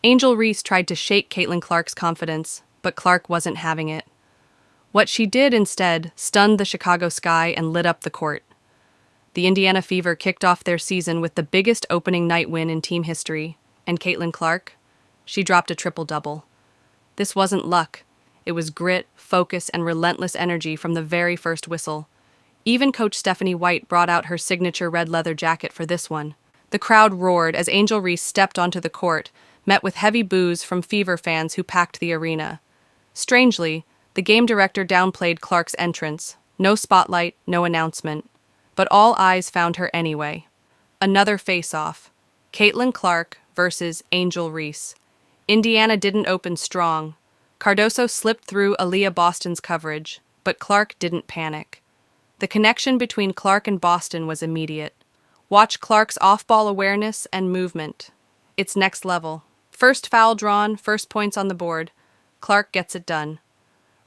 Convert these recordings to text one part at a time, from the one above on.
Angel Reese tried to shake Caitlin Clark's confidence, but Clark wasn't having it. What she did instead stunned the Chicago Sky and lit up the court. The Indiana Fever kicked off their season with the biggest opening night win in team history, and Caitlin Clark, she dropped a triple-double. This wasn't luck. It was grit, focus, and relentless energy from the very first whistle. Even Coach Stephanie White brought out her signature red leather jacket for this one. The crowd roared as Angel Reese stepped onto the court, met with heavy boos from Fever fans who packed the arena. Strangely, the game director downplayed Clark's entrance. No spotlight, no announcement. But all eyes found her anyway. Another face-off. Caitlin Clark versus Angel Reese. Indiana didn't open strong. Cardoso slipped through Aaliyah Boston's coverage, but Clark didn't panic. The connection between Clark and Boston was immediate. Watch Clark's off-ball awareness and movement. It's next level. First foul drawn, first points on the board. Clark gets it done.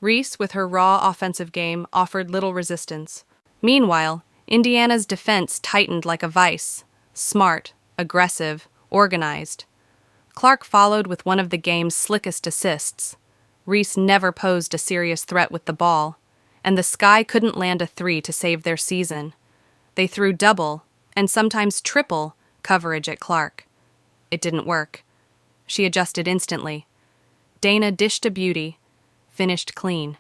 Reese, with her raw offensive game, offered little resistance. Meanwhile, Indiana's defense tightened like a vice. Smart, aggressive, organized. Clark followed with one of the game's slickest assists. Reese never posed a serious threat with the ball, and the Sky couldn't land a three to save their season. They threw double, and sometimes triple, coverage at Clark. It didn't work. She adjusted instantly. Dana dished a beauty, finished clean.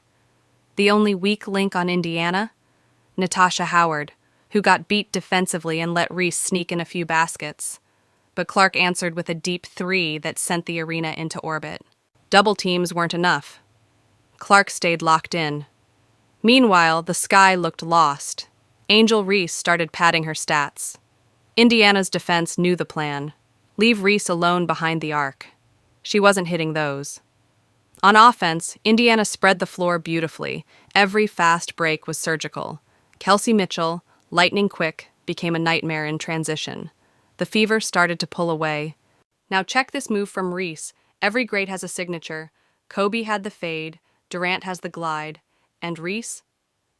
The only weak link on Indiana? Natasha Howard, who got beat defensively and let Reese sneak in a few baskets. But Clark answered with a deep three that sent the arena into orbit. Double teams weren't enough. Clark stayed locked in. Meanwhile, the Sky looked lost. Angel Reese started padding her stats. Indiana's defense knew the plan. Leave Reese alone behind the arc. She wasn't hitting those. On offense, Indiana spread the floor beautifully. Every fast break was surgical. Kelsey Mitchell, lightning quick, became a nightmare in transition. The Fever started to pull away. Now check this move from Reese. Every great has a signature. Kobe had the fade, Durant has the glide, and Reese?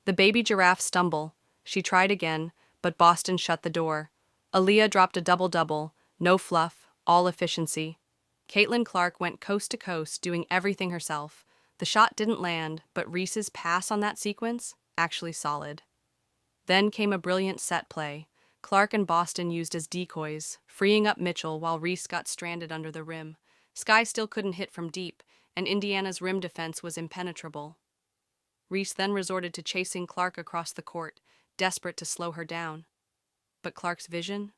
The baby giraffe stumble. She tried again, but Boston shut the door. Aaliyah dropped a double-double, no fluff, all efficiency. Caitlin Clark went coast to coast, doing everything herself. The shot didn't land, but Reese's pass on that sequence? Actually solid. Then came a brilliant set play. Clark and Boston used as decoys, freeing up Mitchell while Reese got stranded under the rim. Sky still couldn't hit from deep, and Indiana's rim defense was impenetrable. Reese then resorted to chasing Clark across the court, desperate to slow her down. But Clark's vision?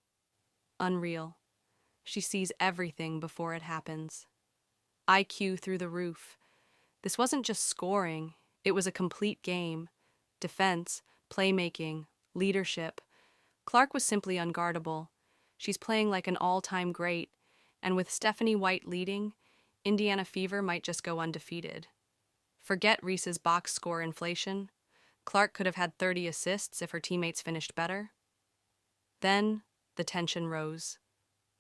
Unreal. She sees everything before it happens. IQ through the roof. This wasn't just scoring, it was a complete game. Defense, playmaking, leadership. Clark was simply unguardable. She's playing like an all-time great, and with Stephanie White leading, Indiana Fever might just go undefeated. Forget Reese's box score inflation. Clark could have had 30 assists if her teammates finished better. Then, the tension rose.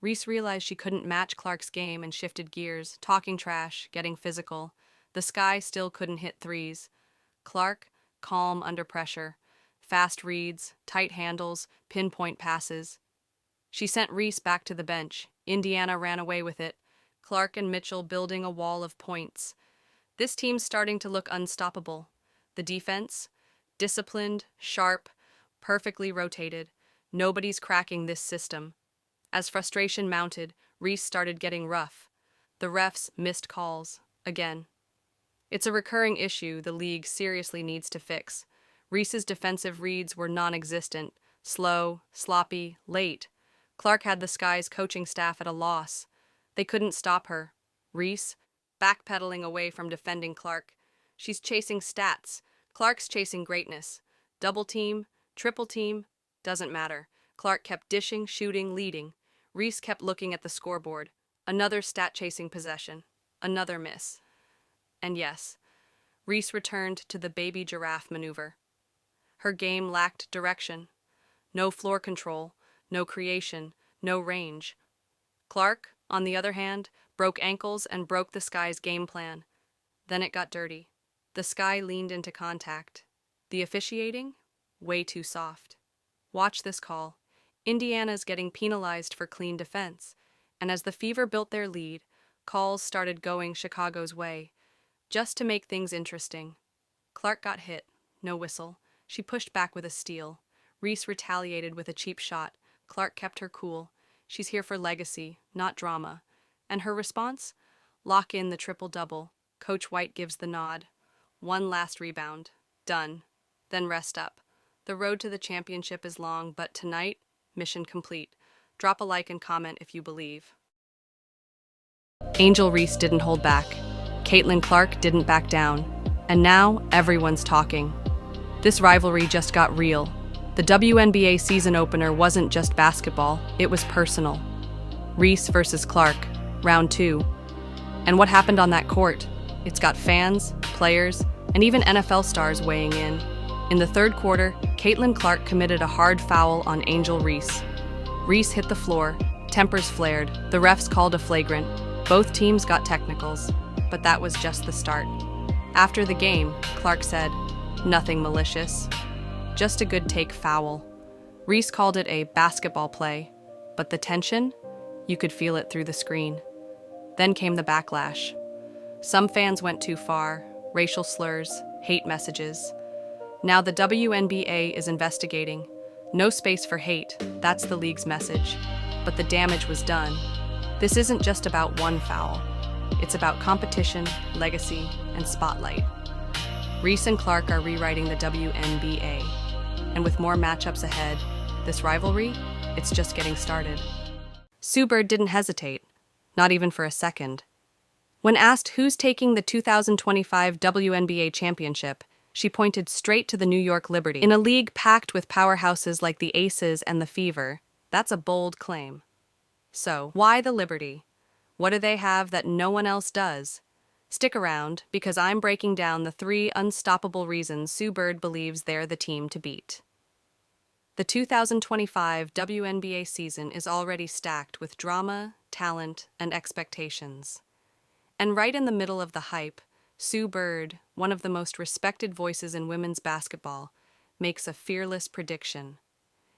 Reese realized she couldn't match Clark's game and shifted gears, talking trash, getting physical. The Sky still couldn't hit threes. Clark, calm under pressure. Fast reads, tight handles, pinpoint passes. She sent Reese back to the bench. Indiana ran away with it. Clark and Mitchell building a wall of points. This team's starting to look unstoppable. The defense? Disciplined, sharp, perfectly rotated. Nobody's cracking this system. As frustration mounted, Reese started getting rough. The refs missed calls. Again. It's a recurring issue the league seriously needs to fix. Reese's defensive reads were non-existent, slow, sloppy, late. Clark had the Sky's coaching staff at a loss. They couldn't stop her. Reese, backpedaling away from defending Clark. She's chasing stats. Clark's chasing greatness. Double team, triple team, doesn't matter. Clark kept dishing, shooting, leading. Reese kept looking at the scoreboard. Another stat-chasing possession. Another miss. And yes, Reese returned to the baby giraffe maneuver. Her game lacked direction. No floor control, no creation, no range. Clark, on the other hand, broke ankles and broke the Sky's game plan. Then it got dirty. The Sky leaned into contact. The officiating? Way too soft. Watch this call. Indiana's getting penalized for clean defense, and as the Fever built their lead, Calls started going Chicago's way, just to make things interesting. Clark got hit, no whistle. She pushed back with a steal. Reese retaliated with a cheap shot. Clark kept her cool. She's here for legacy, not drama. And her response? Lock in the triple-double. Coach White gives the nod. One last rebound. Done. Then rest up. The road to the championship is long, but tonight, mission complete. Drop a like and comment if you believe. Angel Reese didn't hold back. Caitlin Clark didn't back down. And now, everyone's talking. This rivalry just got real. The WNBA season opener wasn't just basketball, it was personal. Reese versus Clark, round 2. And what happened on that court? It's got fans, players, and even NFL stars weighing in. In the third quarter, Caitlin Clark committed a hard foul on Angel Reese. Reese hit the floor, tempers flared, the refs called a flagrant. Both teams got technicals, but that was just the start. After the game, Clark said, "Nothing malicious. Just a good take foul." Reese called it a basketball play, but the tension? You could feel it through the screen. Then came the backlash. Some fans went too far, racial slurs, hate messages. Now the WNBA is investigating. No space for hate, that's the league's message. But the damage was done. This isn't just about one foul. It's about competition, legacy, and spotlight. Reese and Clark are rewriting the WNBA. And with more matchups ahead, this rivalry, it's just getting started. Sue Bird didn't hesitate, not even for a second. When asked who's taking the 2025 WNBA championship, she pointed straight to the New York Liberty. In a league packed with powerhouses like the Aces and the Fever, that's a bold claim. So, why the Liberty? What do they have that no one else does? Stick around, because I'm breaking down the 3 unstoppable reasons Sue Bird believes they're the team to beat. The 2025 WNBA season is already stacked with drama, talent, and expectations. And right in the middle of the hype, Sue Bird, one of the most respected voices in women's basketball, makes a fearless prediction.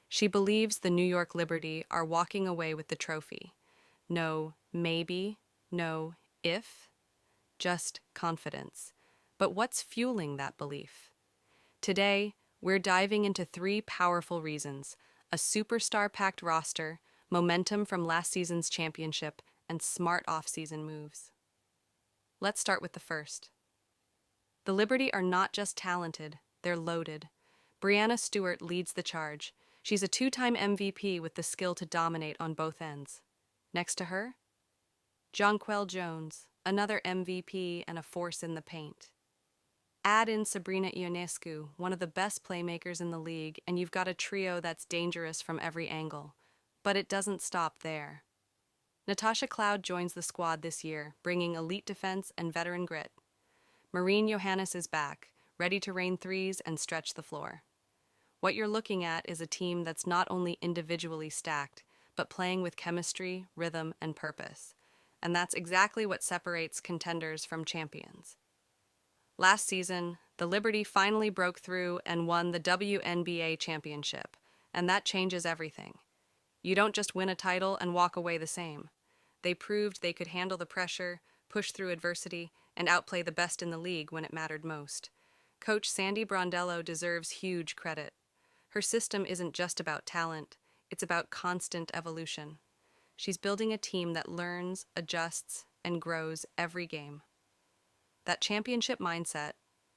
She believes the New York Liberty are walking away with the trophy. No maybe, no if, just confidence. But what's fueling that belief? Today, we're diving into 3 powerful reasons: a superstar-packed roster, momentum from last season's championship, and smart off-season moves. Let's start with the first. The Liberty are not just talented, they're loaded. Breanna Stewart leads the charge. She's a 2-time MVP with the skill to dominate on both ends. Next to her, Jonquel Jones, another MVP and a force in the paint. Add in Sabrina Ionescu, one of the best playmakers in the league, and you've got a trio that's dangerous from every angle. But it doesn't stop there. Natasha Cloud joins the squad this year, bringing elite defense and veteran grit. Maureen Johannes is back, ready to rain threes and stretch the floor. What you're looking at is a team that's not only individually stacked, but playing with chemistry, rhythm, and purpose. And that's exactly what separates contenders from champions. Last season, the Liberty finally broke through and won the WNBA championship, and that changes everything. You don't just win a title and walk away the same. They proved they could handle the pressure, push through adversity, and outplay the best in the league when it mattered most. Coach Sandy Brondello deserves huge credit. Her system isn't just about talent, it's about constant evolution. She's building a team that learns, adjusts, and grows every game. That championship mindset,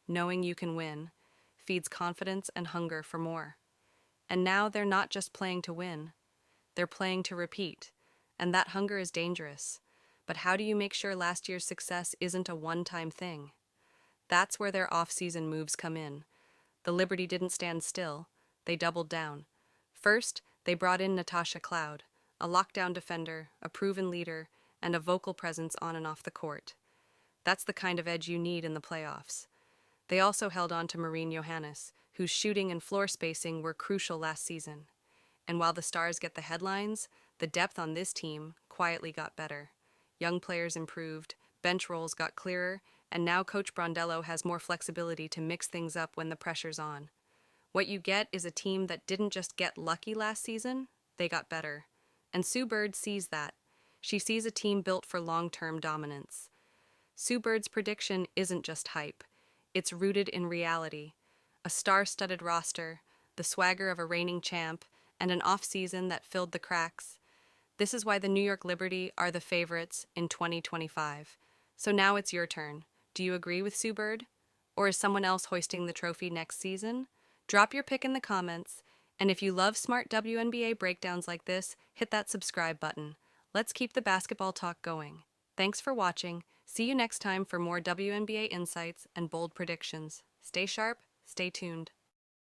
knowing you can win, feeds confidence and hunger for more. And now they're not just playing to win, they're playing to repeat, and that hunger is dangerous. But how do you make sure last year's success isn't a one-time thing? That's where their off-season moves come in. The Liberty didn't stand still, they doubled down. First, they brought in Natasha Cloud, a lockdown defender, a proven leader, and a vocal presence on and off the court. That's the kind of edge you need in the playoffs. They also held on to Maureen Johannes, whose shooting and floor spacing were crucial last season. And while the stars get the headlines, the depth on this team quietly got better. Young players improved, bench roles got clearer, and now Coach Brondello has more flexibility to mix things up when the pressure's on. What you get is a team that didn't just get lucky last season, they got better. And Sue Bird sees that. She sees a team built for long-term dominance. Sue Bird's prediction isn't just hype. It's rooted in reality. A star-studded roster, the swagger of a reigning champ, and an off-season that filled the cracks. This is why the New York Liberty are the favorites in 2025. So now it's your turn. Do you agree with Sue Bird? Or is someone else hoisting the trophy next season? Drop your pick in the comments. And if you love smart WNBA breakdowns like this, hit that subscribe button. Let's keep the basketball talk going. Thanks for watching. See you next time for more WNBA insights and bold predictions. Stay sharp, stay tuned.